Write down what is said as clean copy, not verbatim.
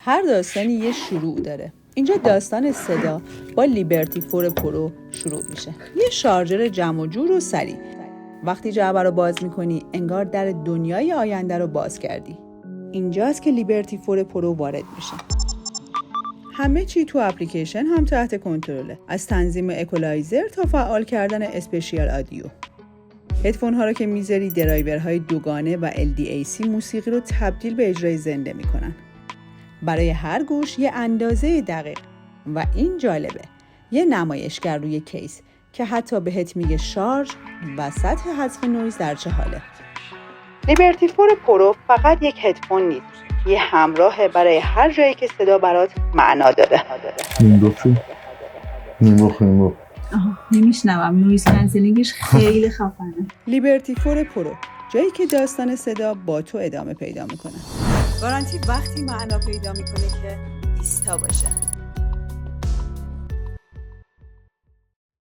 هر داستانی یه شروع داره. اینجا داستان صدا با لیبرتی 4 پرو شروع میشه. یه شارژر جمع و جور و سریع. وقتی جعبه رو باز میکنی انگار در دنیای آینده رو باز کردی. اینجاست که لیبرتی 4 پرو وارد میشه. همه چی تو اپلیکیشن هم تحت کنترله، از تنظیم اکولایزر تا فعال کردن اسپشیال آدیو. هدفون ها رو که میذاری درایورهای دوگانه و LDAC موسیقی رو تبدیل به اجرای زنده میکنن. برای هر گوش یه اندازه دقیق و این جالبه، یه نمایشگر روی کیس که حتی بهت میگه شارژ و سطح حذف نویز در چه حاله. لیبرتی 4 پرو فقط یک هدفون نیست، یه همراه برای هر جایی که صدا برات معنا داره. نمیشنوم، نویز کنسلینگش خیلی خفنه. لیبرتی 4 پرو، جایی که داستان صدا با تو ادامه پیدا میکنه. گارانتی وقتی معنا پیدا میکنه که ایستا باشه.